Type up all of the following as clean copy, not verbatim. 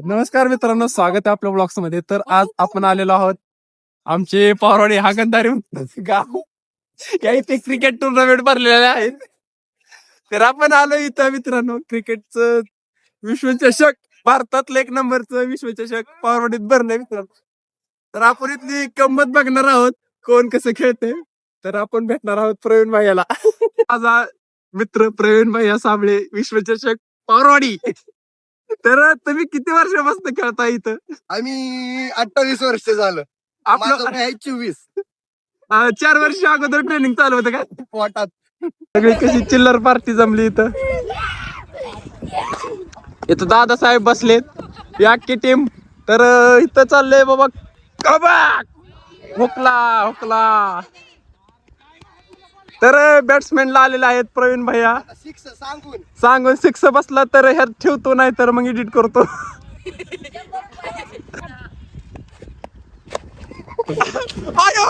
नमस्कार मित्रांनो, स्वागत आहे आपल्या ब्लॉग्स मध्ये. तर आज आपण आलेलो आहोत आमचे पारवाडी हागंदारी गाव या इथे क्रिकेट टुर्नामेंट भरलेले आहेत. तर आपण आलो इथं मित्रांनो, क्रिकेटचं विश्वचषक, भारतातलं 1 नंबरचं विश्वचषक पारवाडीत भरलंय मित्रांनो. तर आपण इथली गंमत बघणार आहोत, कोण कसं खेळतंय. तर आपण भेटणार आहोत प्रवीण भाईला. माझा मित्र प्रवीण भाई साबळे, विश्वचषक पारवाडी. तर तुम्ही किती वर्षापासून खेळता इथं? आम्ही 28 वर्ष झालं. आपलं माझं वय आहे 24. 4 वर्ष अगोदर ट्रेनिंग चालू होतं का? पोटात सगळी कशी चिल्लर पार्टी जमली इथं. इथं दादासाहेब बसलेत, या की टीम. तर इथं चाललंय बाबा कबाक हुकला. तर बॅट्समॅनला आलेले आहेत प्रवीण भैया. सिक्स सांगून सांगून 6 बसला तर ह्यात ठेवतो, नाही तर मग एडिट करतो. आयो!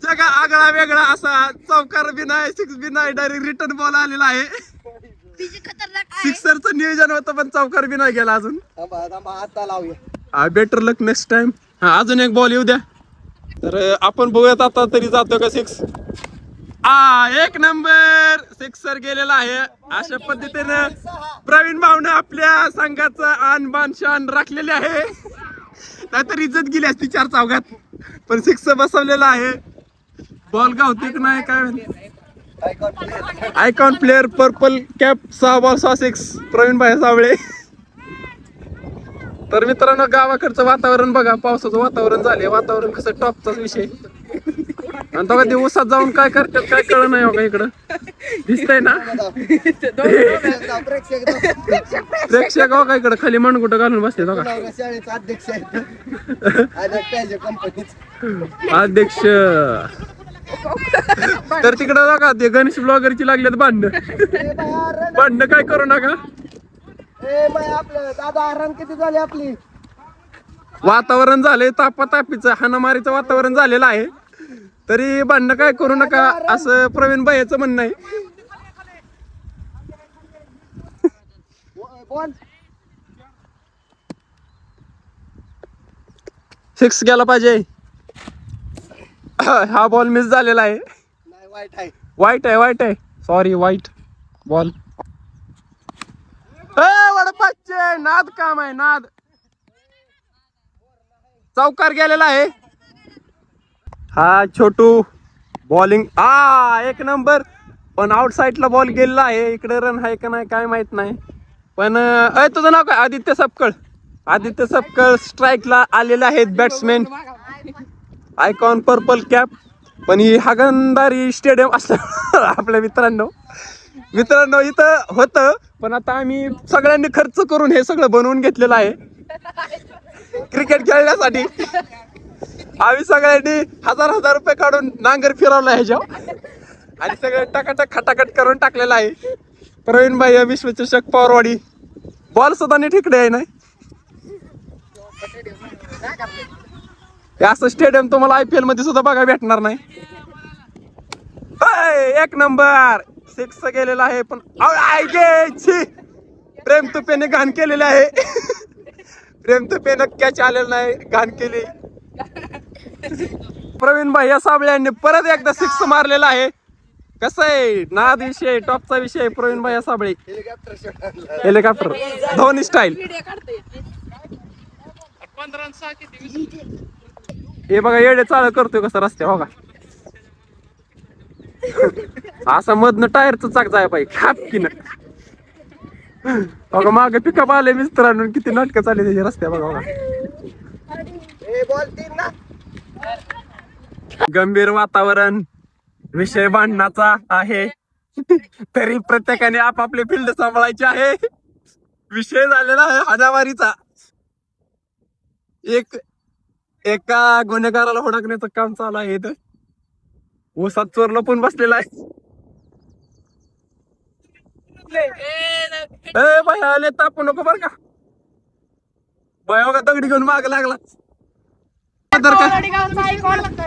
जगा आगळा वेगळा असा चौकार बी नाही, 6 बी नाही, डायरेक्ट रिटर्न बॉल आलेला आहे. सिक्सरचं नियोजन होतं पण चौकार बी नाही गेला अजून. आता लावूया. बेटर लक नेक्स्ट टाइम. हा, अजून एक बॉल येऊ द्या. तर आपण बघूयात आता तरी जातो का 6. 1 नंबर सिक्सर गेलेला आहे. अशा पद्धतीनं प्रवीण भाऊने आपल्या संघाचं आन बान शान राखलेली आहे. नाहीतर इज्जत गेली असती 4 चौघात. पण 6 बसवलेला आहे. बॉल गावते की नाही काय? Icon player purple cap 6 ball 6 6 Pravin bhai Sable. तर मित्रांनो, गावाकडचं वातावरण बघा, पावसाचं वातावरण झाले. वातावरण कसं टॉपचाच विषय. आणि तेव्हा ते उसात जाऊन काय करतात काय कळलं नाही बघा. इकडं दिसतंय ना प्रेक्षक हो का, इकडं खाली मनगुटं घालून बसले बघा. शाळेचा अध्यक्ष अध्यक्ष. तर तिकडं बघा ते गणेश ब्लॉगरची लागल्यात भांडणं काय करू नका. आपलं दादा आराम किती झाली आपली. वातावरण झालंय तापातापीचं, हाणामारीचं वातावरण झालेलं आहे. तरी भांडणं काय करू नका असं प्रवीण भाईचं म्हणणं आहे. बॉल 6 गेला पाहिजे. हा बॉल मिस झालेला आहे. नाही, वाईट वाईट आहे सॉरी, वाईट बॉल. वडपाचे नाद काम आहे, नाद. चौकार गेलेला आहे. हा छोटू बॉलिंग 1 नंबर. पण आउटसाइडला बॉल गेलेला आहे. इकडे रन आहे का नाही काय माहित नाही. पण तुझं नाव काय? आदित्य सपकळ स्ट्राईकला आलेले आहेत बॅट्समॅन. Icon purple cap. पण ही हागंदारी स्टेडियम असलं आपल्या मित्रांनो इथं होतं. पण आता आम्ही सगळ्यांनी खर्च करून हे सगळं बनवून घेतलेलं आहे क्रिकेट खेळण्यासाठी. आम्ही सगळ्यांनी 1000 रुपये काढून नांगर फिरवला ह्याच्यावर आणि सगळं टाकाटक खटाखट करून टाकलेलं आहे. प्रवीण भाई विश्वचषक पारवाडी. बॉल सुद्धा नीट इकडे आहे. नाही असं स्टेडियम तुम्हाला IPL मध्ये सुद्धा बघायला भेटणार नाही. 1 नंबर 6 गेलेला आहे. पण प्रेम तुपेने घाण केलेले आहे. प्रेम तुपेने कॅच आलेला नाही, घाण केली. प्रवीण भाई साबळे यांनी परत एकदा 6 मारलेला आहे. कसं आहे, नाद विषय, टॉपचा विषय. Pravin bhai Sable helicopter Dhoni style. हे बघा येडे चाळ करतोय कसं रस्त्या बघा. असं मधनं टायरचं चाक जाय पाहिजे खापकीनं बघा. मागे पिकअप आले मित्रांनो, किती नाटकं चालली त्याच्या रस्त्या बघा बघा. बॉल 3 ना. गंभीर वातावरण, विषय भांडणाचा आहे. तरी प्रत्येकाने आपापले फील्ड सांभाळायचे आहे. विषय झालेला आहे हाणामारीचा. एका गुन्हेगाराला हुडकण्याचं काम चालू आहे इथं. ऊसात चोर लपून बसलेला आहे. बाई आले तापू नको बर का. बाय बघा दगडी घेऊन माग लागला.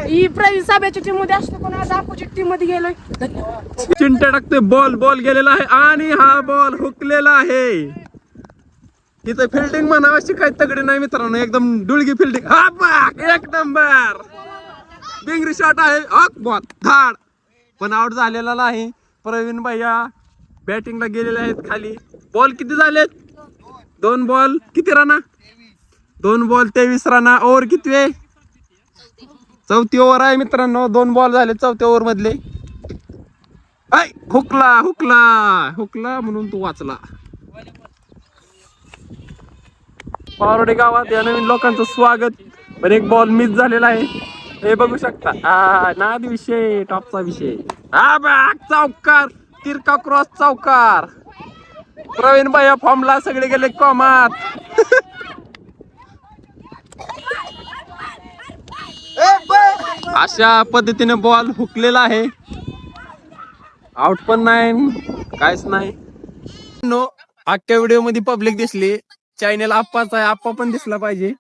ही प्रवीण साबळेच्या टीम मध्ये असतो, पण आज अपोजिट टीम मध्ये गेलोय. चिंट्या टाकते. बॉल गेलेला आहे आणि हा बॉल हुकलेला आहे. इथं फिल्डिंग म्हणावाशी काही तगडी नाही मित्रांनो, एकदम डुलगी फिल्डिंग. हा बाक, एक नंबर बिंगरी शॉट आहे. बॉल धाड, पण आउट झालेला नाही. प्रवीण भैया बॅटिंगला गेलेले आहेत खाली. बॉल किती झालेत? 2 बॉल किती रना? 2 बॉल 23 रना. ओव्हर किती आहे? 4थी ओव्हर आहे मित्रांनो. 2 बॉल झाले 4थ्या ओव्हर मधले. हुकला हुकला हुकला म्हणून तू वाचला. पारोडे गावात या नवीन लोकांचं स्वागत. पण एक बॉल मिस झालेला आहे, हे बघू शकता. नाद विषय, टॉपचा विषय. चौकार, तिरका क्रॉस चौकार. प्रवीण भैया फॉर्मला, सगळे गेले कॉमात. अशा पद्धतीने बॉल हुकलेला आहे. आउट पण नाही, काहीच नाही. नो, अख्ख्या व्हिडिओ मध्ये पब्लिक दिसली. चॅनल आप्पाच आहे, आप्पा पण दिसला पाहिजे.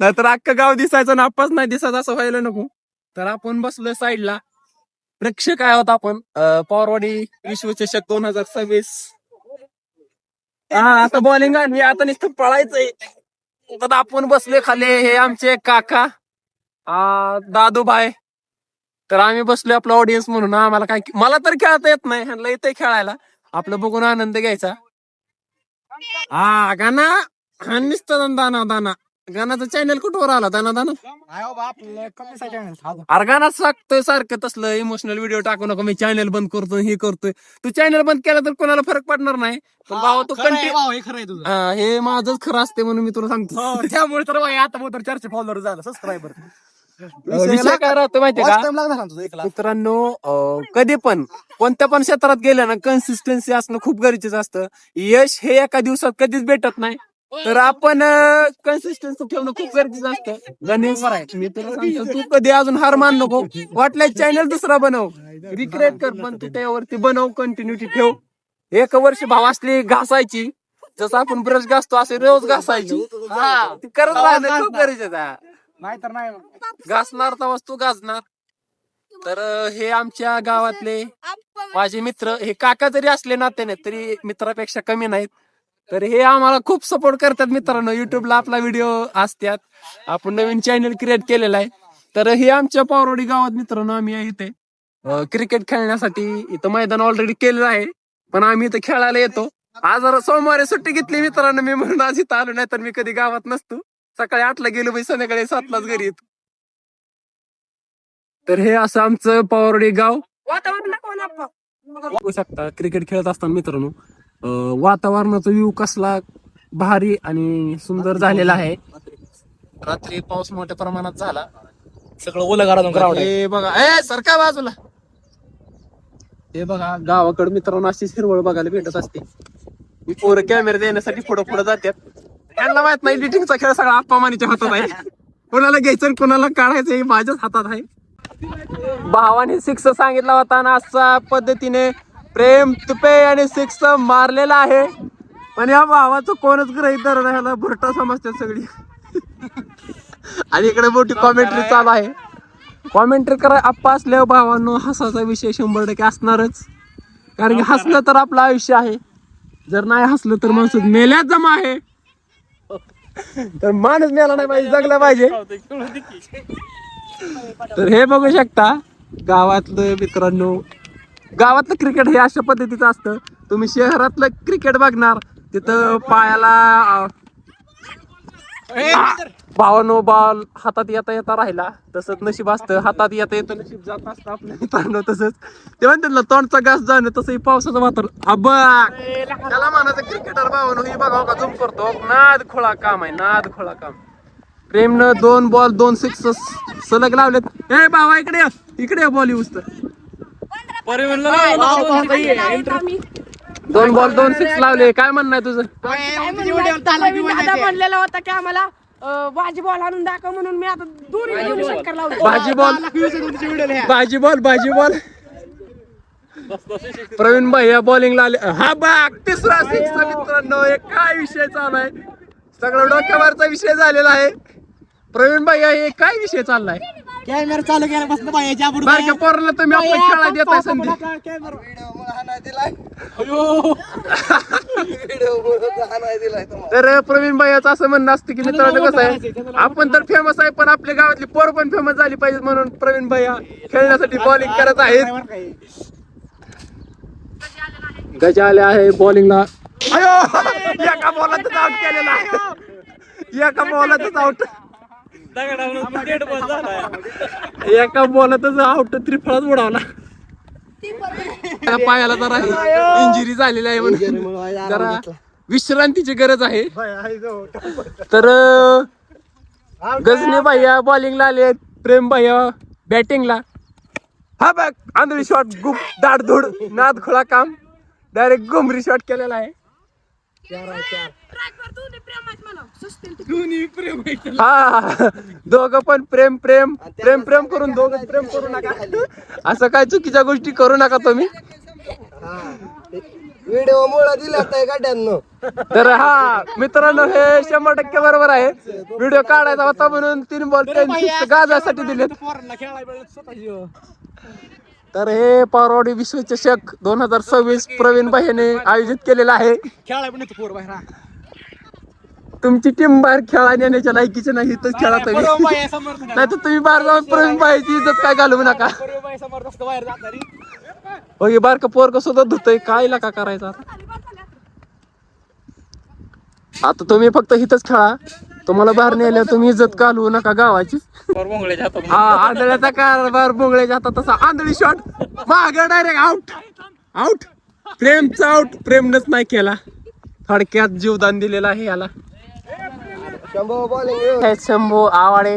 नाहीतर अख्खं गाव दिसायचं ना आप्पाच नाही दिसायचं, असं व्हायला नको. तर आपण बसलोय साईडला. प्रेक्षक आहोत आपण. पॉवरवाडी विश्वचषक 2026. आता बॉलिंग आणि आता नुसतं पळायचंय. तर आपण बसलोय खाली. हे आमचे काका दादूभाई. तर आम्ही बसलोय आपला ऑडियन्स म्हणून. आम्हाला काय, मला तर खेळता येत नाही, ह्यांना येते खेळायला. आपलं बघून आनंद घ्यायचा. गाणा हा नुसतं दाना दाना. गाण्याचं चॅनल कुठवर आला? दाना दाना. अरे गाणं सांगतोय सारखं तसलं इमोशनल व्हिडिओ टाकू नको, मी चॅनल बंद करतोय, हे करतोय. तू चॅनल बंद केला तर कोणाला फरक पडणार नाही. पण भावा तू कंटिन्यू, हे माझंच खरं असते म्हणून मी तुला सांगतो. त्यामुळे तर आता 400 फॉलोअर झालं, सबस्क्रायबर. विषय काय राहतो माहितीये का मित्रांनो, कधी पण कोणत्या पण क्षेत्रात गेल्या ना, कन्सिस्टन्सी असणं खूप गरजेचं असतं. यश हे एका दिवसात कधीच भेटत नाही. तर आपण कन्सिस्टन्सी ठेवणं खूप गरजेचं असतं. गणेश, मी तुला सांगतो, तू कधी अजून हार मान नको. वाटल्यास चॅनल दुसरा बनव, रिक्रिएट कर, पण तू त्यावरती बनव, कंटिन्युटी ठेव. 1 वर्ष भाव असली घासायची, जसं आपण ब्रश घासतो असे रोज घासायची. ती करत राहणं खूप गरजेचं आहे. नाहीतर नाही घासणार तर वस्तू घासणार. तर हे आमच्या गावातले माझे मित्र, हे काका जरी असले नात्याने तरी मित्रापेक्षा कमी नाहीत. तर हे आम्हाला खूप सपोर्ट करतात मित्रांनो. युट्यूबला आपला व्हिडिओ असतात, आपण नवीन चॅनल क्रिएट केलेला आहे. तर हे आमच्या पावरोडी गावात मित्रांनो, आम्ही इथे क्रिकेट खेळण्यासाठी इथं मैदान ऑलरेडी केलेलं आहे, पण आम्ही इथं खेळायला येतो. आज सोमवारी सुट्टी घेतली मित्रांनो मी, म्हणून आज इथं आलो, नाही तर मी कधी गावात नसतो. सकाळी 8ला गेलो बाई, संध्याकाळी 7लाच घरी येतो. तर हे असं आमचं पावरोडी गाव. बघू शकता क्रिकेट खेळत असताना मित्रांनो, वातावरणाचा व्ह्यू कसला भारी आणि सुंदर झालेला आहे. रात्री पाऊस मोठ्या प्रमाणात झाला, सगळं ओलं घरातून ग्राउंड. हे बघा, सरका बाजूला. हे बघा गावाकडे मित्रांनो अशी हिरवळ बघायला भेटत असते. मी पोरं कॅमेरा देण्यासाठी पुढं पुढे जातात. त्यांना माहित नाही एडिटिंगचा खेळ सगळा आप्पामानीच्या हातात आहे. कोणाला घ्यायचं आणि कोणाला काढायचं हे माझ्याच हातात आहे. भावाने 6 सांगितला होता ना, अशा पद्धतीने प्रेम तुपे आणि 6 मारलेला आहे. पण या भावाचं कोणच ग्रहित धरत नाही, ह्याला भुरटा समजतात सगळी. आणि इकडे मोठी कॉमेंट्री चालू आहे. कॉमेंट्री करा आप्पा असल्यावर भावांनो हसाचा विषय 100% असणारच. कारण की हसलं तर आपलं आयुष्य आहे, जर नाही हसलं तर माणूस मेल्यात जमा आहे. तर माणूस मेला नाही पाहिजे, जगला पाहिजे. तर हे बघू शकता गावातलं मित्रांनो, गावातलं क्रिकेट हे अशा पद्धतीचं असतं. तुम्ही शहरातलं क्रिकेट बघणार तिथं पायाला भावानो बॉल हातात येता येता राहिला, तसंच नशीब असतं. हातात येता येतं नशीब जात असतं आपल्या मित्रांनो. तसंच ते म्हणतात ना, तोंडचा घास जाणं, तसंही पावसाचं वातावरण. त्याला म्हणायचं क्रिकेटर भावानो. हे बघा का झूम करतो, नाद खोळा काम आहे, नाद खोळा काम. प्रेमनं 2 बॉल 2 6 सलग लावलेत. हे भावा इकडे इकडे बॉल येऊस तर 2 बॉल 2 6 लावले. काय म्हणणं आहे तुझं? दादा म्हणलेला होता की आम्हाला भाजी बॉल आणून दाखव, म्हणून मी आता दोन्ही शंकर लावले. भाजी बॉल भाजी बॉल. प्रवीण भैया बॉलिंग आले. हा बाग 3रा 6 मित्रांनो. एक काय विषय चालू आहे, सगळं डोक्यावरचा विषय झालेला आहे. प्रवीण भैया हे काय विषय चाललाय? कॅमेरा चालू केल्यापासून बायाच्या बारक्या पोराला तुम्ही आपल्या खेळा देताय संधी. तर प्रवीण भाईचं असं म्हणणं असतं की मित्रांनो कसं आहे, आपण तर फेमस आहे पण आपल्या गावातली पोर पण फेमस झाली पाहिजे, म्हणून प्रवीण भाई खेळण्यासाठी बॉलिंग करत आहेत. गजा आले आहे बॉलिंगला. एका बॉलातच आउट केलेला आहे, एका बॉलातच आउट, एका बॉलातच आउट त्रिफळाच उडावला. पायाला जरा इंजुरी झालेली आहे म्हणून जरा विश्रांतीची गरज आहे. तर गजनी भैया बॉलिंगला आले, प्रेम भैया बॅटिंगला. हा बघ आंधळी शॉट, गुप दाडधूड नाद खोळा काम, डायरेक्ट गुमरी शॉट केलेला आहे. हा दोघं पण प्रेम प्रेम प्रेम प्रेम करून दोघं प्रेम करू नका, असं काय चुकीच्या गोष्टी करू नका तुम्ही. व्हिडिओ मुळे दिला गाड्यांनो. तर हा मित्रांनो हे 100% बरोबर आहे. व्हिडिओ काढायचा होता म्हणून 3 बॉल गाजासाठी दिले. तर हे पारवाडी विश्वचषक 2026 प्रवीण भाईने आयोजित केलेला आहे. तुमची टीम बाहेर खेळा नेण्याच्या लायकीचे नाही तर खेळा तुम्ही, नाही तर तुम्ही बाहेर जाऊन प्रवीण भाईची इज्जत काय घालवू नका. ओके बारका पोरक सुद्धा धुतय काय का करायचा. आता तुम्ही फक्त इथंच खेळा, तुम्हाला बाहेर नेल्या तुम्ही इज्जत घालवू नका गावाची. हा आंधळ्याचा कारभार बोंगळ्याच्या हातात तसा. आंधळी शॉट माग डायरेक्ट आउट, आउट, प्रेमचा आउट, प्रेमनच नाही केला, थोडक्यात जीवदान दिलेलं आहे याला. शंभू आवाडे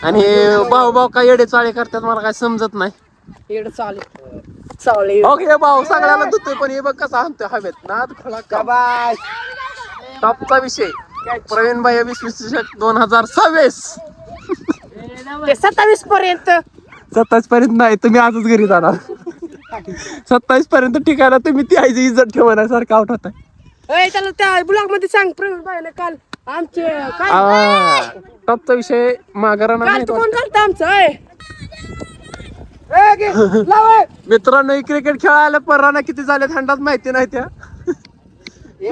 आणि भाऊ भाऊ काय येडे चाळे करतात मला काय समजत नाही. ओके भाऊ सगळ्याला धुतोय पण हे बघ कसा आणतोय हवेत नाद खळा का. टॉपचा विषय प्रवीण भाई विश्वचषक 2026 27 पर्यंत 27 पर्यंत नाही, तुम्ही आजच घरी जाणार. 27 पर्यंत ठिकाणा तुम्ही ती आईची इज्जत ठेवण्यासारखं आउट होत आहे. त्याला त्या ब्लॉग मध्ये सांग प्रवीण भाईने काल आमचे काय टॉपचा विषय माघाराना काल कोण करतं आमचं. मित्रांनो क्रिकेट खेळायला परवाना किती झाले थंडात माहिती नाही. त्या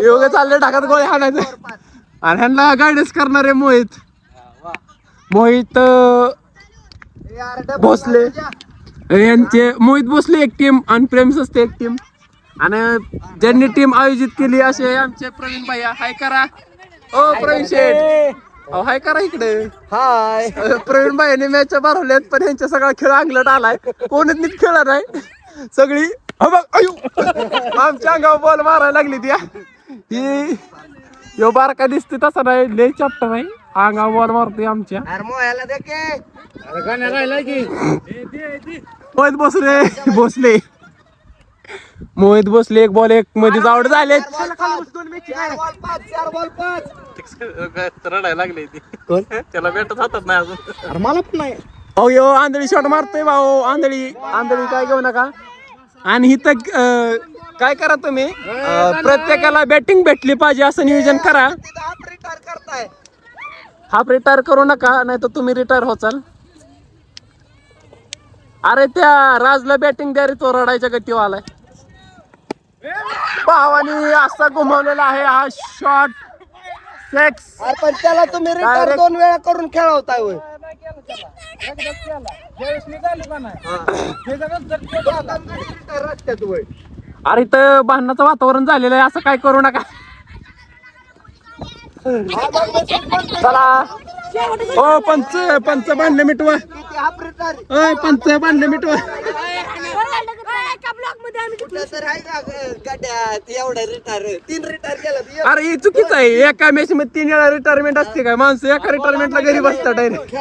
योगा चालले ढाकात गोळे हाणायचं आणि ह्यांना गायडन्स करणारे मोहित भोसले यांचे. मोहित भोसले एक टीम आणि प्रेम सस्ते एक टीम, आणि ज्यांनी टीम आयोजित केली असे आमचे प्रवीण भैया. हाय करा ओ प्रवीण शेठ, हाय करा इकडे. हाय प्रवीण भाईने मॅच भरवल्यात पण यांचा सगळा खेळ अंगलट आलाय, कोणच नीट खेळा नाही सगळी. आमच्या अंगावर बॉल मारायला लागली ती. ही यो बारका दिसते तसा नाही, लय चॅप्टर आहे, अंगावर बॉल मारतोय आमच्या. मोहित भोसले मोहित भोसले एक बॉल एक मध्ये आउट झाले. रडायला लागले त्याला भेटत हातात नाही अजून. मला पण नाही. अहो यो आंधळी शॉट मारतोय भाऊ, आंधळी आंधळी काय घेऊ नका. आणि इथं काय करा तुम्ही, प्रत्येकाला बॅटिंग भेटली पाहिजे असं नियोजन करा. हाफ रिटायर करू नका नाही तर तुम्ही रिटायर होचाल. अरे त्या राजला बॅटिंग द्या रे, तो रडायच्या गतीवर आलाय. भावानी असा घुमवलेला आहे हा शॉट. सेक्स पण त्याला तुम्ही रिटायर 2 वेळा करून खेळवताय होय. अरे इथं भांडणाचं वातावरण झालेलं आहे, असं काय करू नका. चला ओ पंच भांडण मिटवा, पंच भांडण मिटवा. अरे हे चुकीचं आहे, एका मॅच मध्ये 3 वेळा रिटायरमेंट असते काय, माणसं एका रिटायरमेंटला घरी बसतात डायरेक्ट.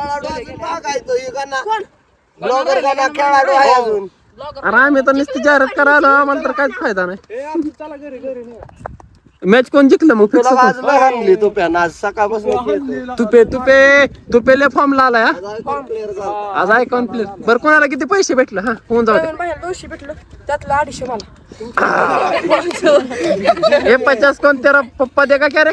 अरे आम्ही तर नुसती जाहिरात करायला, आम्हाला तर काहीच फायदा नाही. मॅच कोण जिंकलं मग फिक्स? तुपेले फॉर्म ला आलाय आज आयकॉन प्लेअर. बरं कोणाला किती पैसे भेटले? हा होऊन जाऊ दे. 200 भेटलं त्यातलं 250 मला. हे 50 कोण तेरा पप्पा दे का क्या रे?